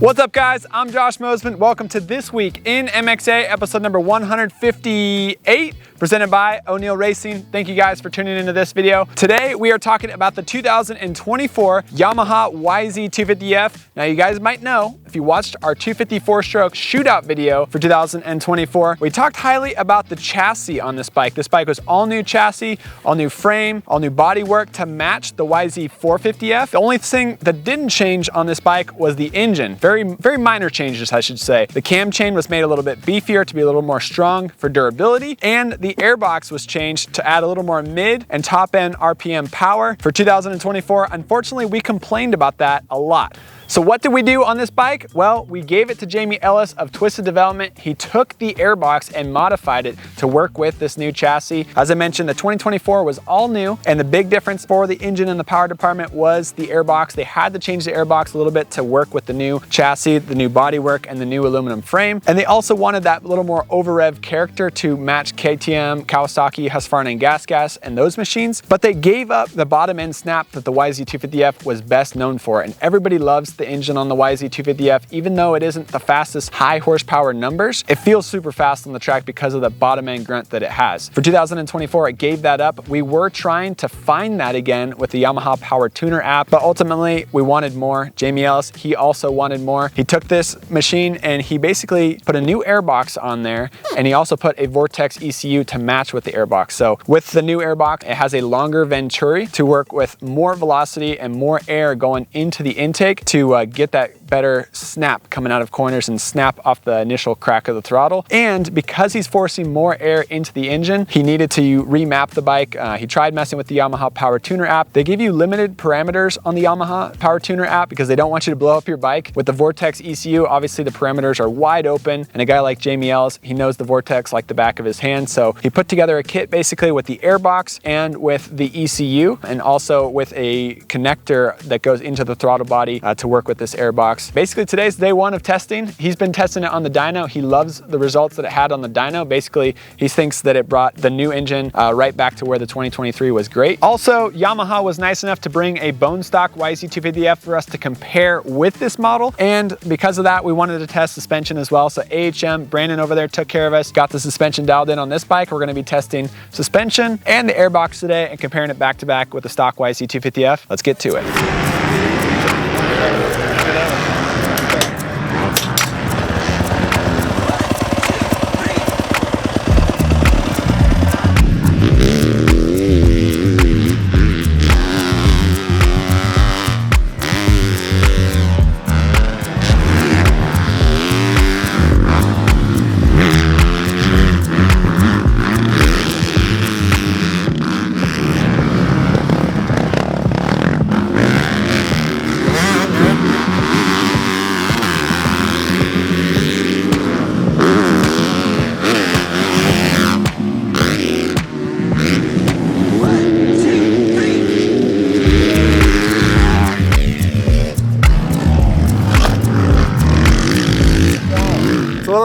What's up, guys? I'm Josh Mosiman. Welcome to This Week in MXA, episode number 158, presented by O'Neill Racing. Thank you guys for tuning into this video. Today, we are talking about the 2024 Yamaha YZ250F. Now, you guys might know, if you watched our 254-stroke shootout video for 2024, we talked highly about the chassis on this bike. This bike was all new chassis, all new frame, all new bodywork to match the YZ450F. The only thing that didn't change on this bike was the engine. Very minor changes, I should say. The cam chain was made a little bit beefier to be a little more strong for durability, and the airbox was changed to add a little more mid and top end RPM power for 2024. Unfortunately, we complained about that a lot. So what did we do on this bike? Well, we gave it to Jamie Ellis of Twisted Development. He took the airbox and modified it to work with this new chassis. As I mentioned, the 2024 was all new, and the big difference for the engine and the power department was the airbox. They had to change the airbox a little bit to work with the new chassis, the new bodywork, and the new aluminum frame. And they also wanted that little more over-rev character to match KTM, Kawasaki, Husqvarna, and Gas, and those machines. But they gave up the bottom end snap that the YZ250F was best known for, and everybody loves the engine on the YZ250F. Even though it isn't the fastest high horsepower numbers, it feels super fast on the track because of the bottom end grunt that it has. For 2024, it gave that up. We were trying to find that again with the Yamaha Power Tuner app, but ultimately we wanted more. Jamie Ellis, he also wanted more. He took this machine and he basically put a new airbox on there, and he also put a Vortex ECU to match with the airbox. So with the new airbox, it has a longer venturi to work with more velocity and more air going into the intake to get that better snap coming out of corners and snap off the initial crack of the throttle. And because he's forcing more air into the engine, he needed to remap the bike. He tried messing with the Yamaha Power Tuner app. They give you limited parameters on the Yamaha Power Tuner app because they don't want you to blow up your bike. With the Vortex ECU, obviously the parameters are wide open, and a guy like Jamie Ellis, he knows the Vortex like the back of his hand. So he put together a kit basically with the airbox and with the ECU, and also with a connector that goes into the throttle body to work with this airbox. Basically, today's day one of testing. He's been testing it on the dyno. He loves the results that it had on the dyno. Basically, he thinks that it brought the new engine right back to where the 2023 was great. Also, Yamaha was nice enough to bring a bone stock YZ250F for us to compare with this model. And because of that, we wanted to test suspension as well. So AHM, Brandon over there took care of us, got the suspension dialed in on this bike. We're gonna be testing suspension and the airbox today and comparing it back to back with the stock YZ250F. Let's get to it.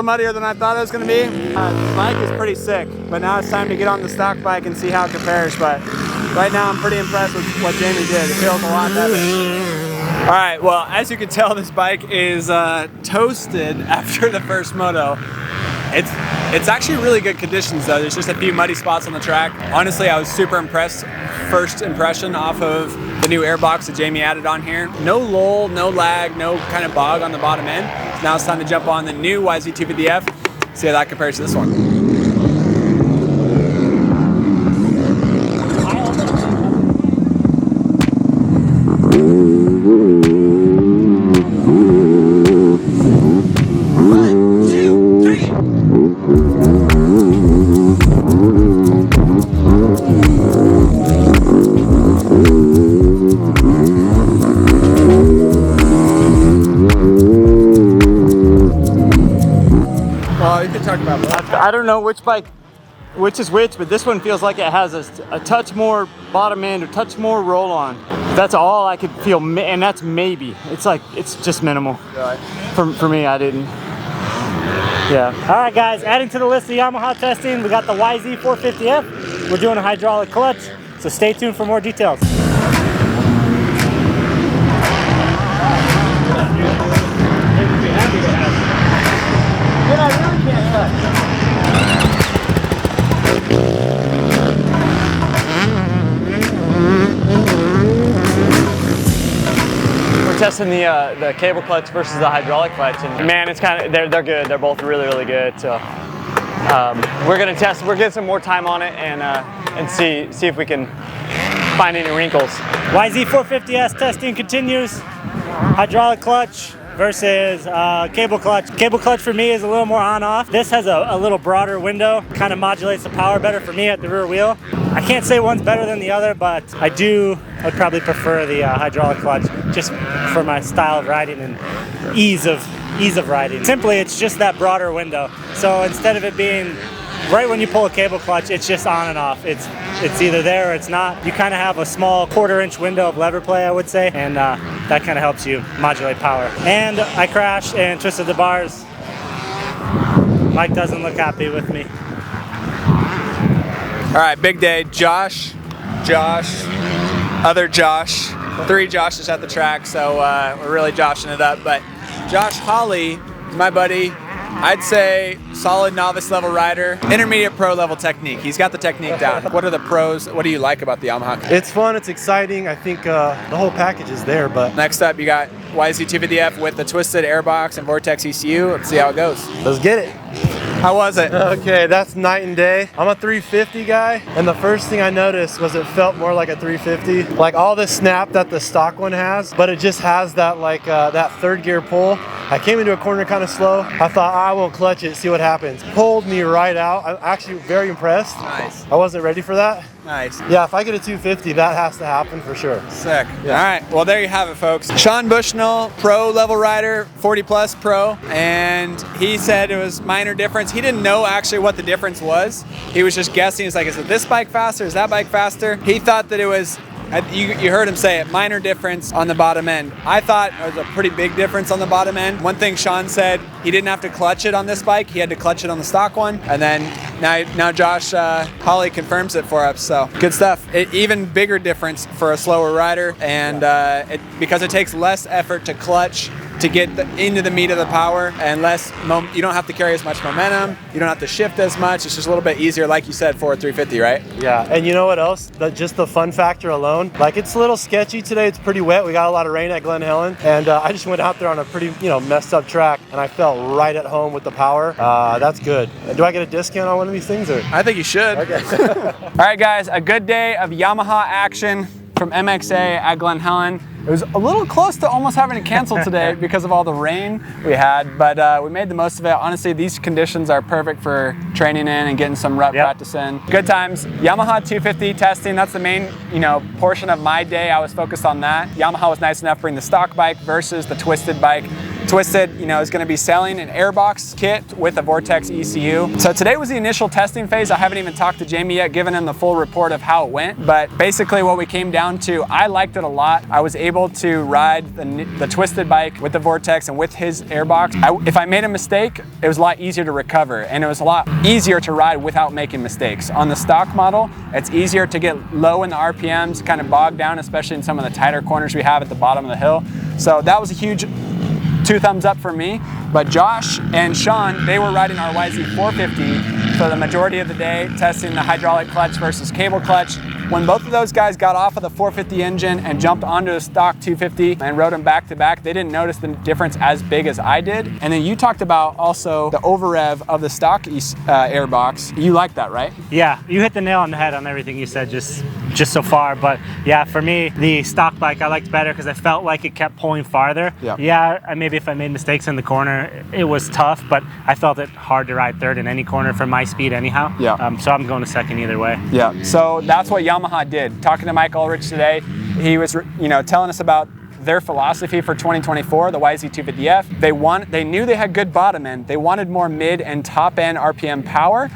Muddier than I thought it was going to be. The bike is pretty sick, but now it's time to get on the stock bike and see how it compares. But right now I'm pretty impressed with what Jamie did. It feels a lot better. All right, well, as you can tell, this bike is toasted after the first moto. It's actually really good conditions though. There's just a few muddy spots on the track. Honestly, I was super impressed. First impression off of the new airbox that Jamie added on here. No lull, no lag, no kind of bog on the bottom end. So now it's time to jump on the new YZ250F, see how that compares to this one. I don't know which is which, but this one feels like it has a touch more bottom end, a touch more roll on. That's all I could feel, and that's maybe. It's just minimal. For me, I didn't. Yeah. All right, guys, adding to the list of Yamaha testing, we got the YZ450F. We're doing a hydraulic clutch, so stay tuned for more details. testing the cable clutch versus the hydraulic clutch, and man, it's kind of they're good. They're both really good. So we're gonna test. We're getting some more time on it and see if we can find any wrinkles. YZ450S testing continues. Hydraulic clutch versus cable clutch. Cable clutch for me is a little more on-off. This has a little broader window, kind of modulates the power better for me at the rear wheel. I can't say one's better than the other, but I'd probably prefer the hydraulic clutch just for my style of riding and ease of riding. Simply, it's just that broader window. So instead of it being right when you pull a cable clutch, it's just on and off. It's either there or it's not. You kind of have a small 1/4-inch window of lever play, I would say, and that kind of helps you modulate power. And I crashed and twisted the bars. Mike doesn't look happy with me. All right, big day. Josh, other Josh, 3 Joshes at the track, so we're really joshing it up. But Josh Holley, my buddy, I'd say solid novice level rider, intermediate pro level technique. He's got the technique down. What are the pros? What do you like about the Yamaha? It's fun, it's exciting. I think the whole package is there, but... Next up, you got YZ250F with the twisted airbox and Vortex ECU. Let's see how it goes. Let's get it. How was it? Okay, that's night and day. I'm a 350 guy, and the first thing I noticed was it felt more like a 350. Like all the snap that the stock one has, but it just has that like that third gear pull. I came into a corner kind of slow. I thought I will clutch it, see what happens. Pulled me right out. I'm actually very impressed. Nice. I wasn't ready for that. Nice. Yeah, if I get a 250, that has to happen for sure. Sick. Yeah. All right, well there you have it, folks. Shawn Bushnell, pro level rider, 40 plus pro, and he said it was minor difference. He didn't know actually what the difference was. He was just guessing. He's like, is it this bike faster? Is that bike faster? He thought that it was, you heard him say it, minor difference on the bottom end. I thought it was a pretty big difference on the bottom end. One thing Shawn said, he didn't have to clutch it on this bike. He had to clutch it on the stock one. And then now Josh Holley confirms it for us. So good stuff. Even bigger difference for a slower rider. And because it takes less effort to clutch to get into the meat of the power, and you don't have to carry as much momentum. You don't have to shift as much. It's just a little bit easier, like you said, for a 350, right? Yeah, and you know what else? Just the fun factor alone. Like, it's a little sketchy today. It's pretty wet. We got a lot of rain at Glen Helen, and I just went out there on a pretty, messed up track, and I felt right at home with the power. That's good. Do I get a discount on one of these things, or? I think you should. Okay. All right, guys, a good day of Yamaha action from MXA at Glen Helen. It was a little close to almost having to cancel today because of all the rain we had, but we made the most of it. Honestly, these conditions are perfect for training in and getting some rut practice in. Good times. Yamaha 250 testing, that's the main portion of my day. I was focused on that. Yamaha was nice enough to bring the stock bike versus the twisted bike. Twisted, is going to be selling an airbox kit with a Vortex ECU. So today was the initial testing phase. I haven't even talked to Jamie yet, given him the full report of how it went. But basically what we came down to, I liked it a lot. I was able to ride the twisted bike with the Vortex and with his airbox. If I made a mistake, it was a lot easier to recover, and it was a lot easier to ride without making mistakes. On the stock model, it's easier to get low in the RPMs, kind of bogged down, especially in some of the tighter corners we have at the bottom of the hill. So that was a huge 2 thumbs up for me. But Josh and Shawn, they were riding our YZ450 for the majority of the day, testing the hydraulic clutch versus cable clutch. When both of those guys got off of the 450 engine and jumped onto the stock 250 and rode them back to back, they didn't notice the difference as big as I did. And then you talked about also the over rev of the stock airbox. You like that, right? Yeah, you hit the nail on the head on everything you said just so far. But yeah, for me, the stock bike I liked better because I felt like it kept pulling farther. Yeah, maybe if I made mistakes in the corner, it was tough, but I felt it hard to ride third in any corner for my speed anyhow. Yeah. So I'm going to second either way. Yeah. So that's what Yamaha did. Talking to Mike Ulrich today, he was telling us about their philosophy for 2024, the YZ250F. They knew they had good bottom end. They wanted more mid and top end RPM power.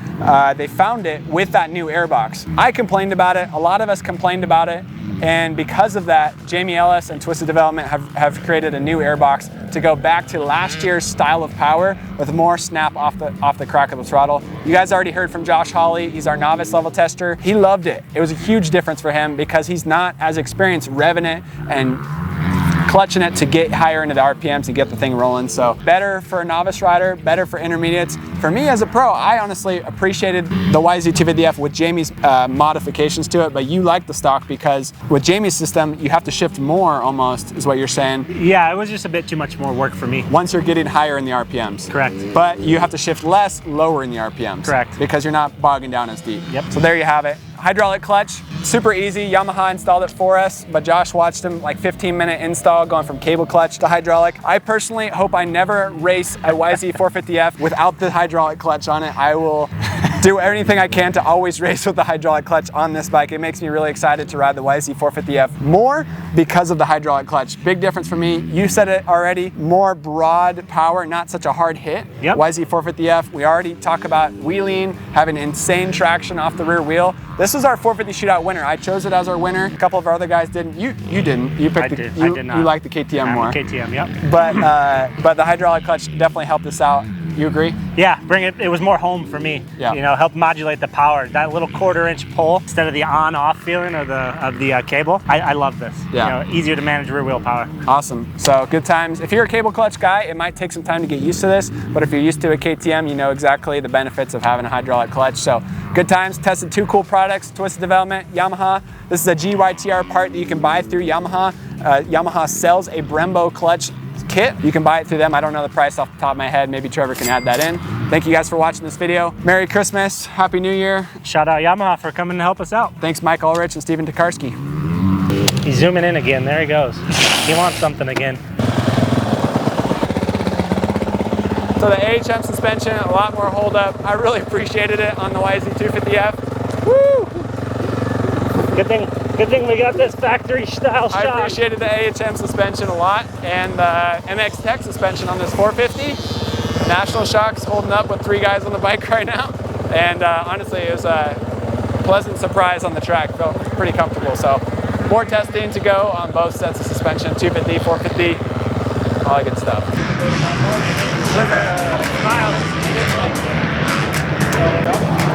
They found it with that new airbox. I complained about it. A lot of us complained about it. And because of that, Jamie Ellis and Twisted Development have created a new airbox to go back to last year's style of power with more snap off the crack of the throttle. You guys already heard from Josh Holley. He's our novice level tester. He loved it. It was a huge difference for him because he's not as experienced revving it and clutching it to get higher into the RPMs and get the thing rolling. So better for a novice rider, better for intermediates. For me as a pro, I honestly appreciated the YZ250F with Jamie's modifications to it, but you like the stock because with Jamie's system, you have to shift more almost, is what you're saying. Yeah, it was just a bit too much more work for me. Once you're getting higher in the RPMs. Correct. But you have to shift less lower in the RPMs. Correct. Because you're not bogging down as deep. Yep. So there you have it. Hydraulic clutch, super easy. Yamaha installed it for us, but Josh watched him like 15-minute install going from cable clutch to hydraulic. I personally hope I never race a YZ450F without the hydraulic clutch on it. I will do everything I can to always race with the hydraulic clutch on this bike. It makes me really excited to ride the YZ450F more because of the hydraulic clutch. Big difference for me. You said it already, more broad power, not such a hard hit. Yep. YZ450F, we already talk about wheeling, having insane traction off the rear wheel. This is our 450 shootout winner. I chose it as our winner. A couple of our other guys didn't. You didn't. You picked I did not. You like the KTM more. KTM, yep. But the hydraulic clutch definitely helped us out. You agree? Yeah, it was more home for me. Yeah. You know, help modulate the power. That little 1/4-inch pull instead of the on-off feeling of the cable. I love this. Yeah. You know, easier to manage rear wheel power. Awesome. So good times. If you're a cable clutch guy, it might take some time to get used to this, but if you're used to a KTM, you know exactly the benefits of having a hydraulic clutch. So good times. Tested 2 cool products, Twisted Development, Yamaha. This is a GYTR part that you can buy through Yamaha. Yamaha sells a Brembo clutch kit. You can buy it through them. I don't know the price off the top of my head. Maybe Trevor can add that in. Thank you guys for watching this video. Merry Christmas. Happy New Year. Shout out Yamaha for coming to help us out. Thanks Mike Ulrich and Stephen Tokarski. He's zooming in again. There he goes. He wants something again. So the AHM suspension, a lot more hold up. I really appreciated it on the YZ250F. Woo! Good thing we got this factory style shock. I appreciated the AHM suspension a lot, and the MX Tech suspension on this 450. National Shock's holding up with 3 guys on the bike right now. And honestly, it was a pleasant surprise on the track. Felt pretty comfortable. So more testing to go on both sets of suspension, 250, 450, all that good stuff. Smile.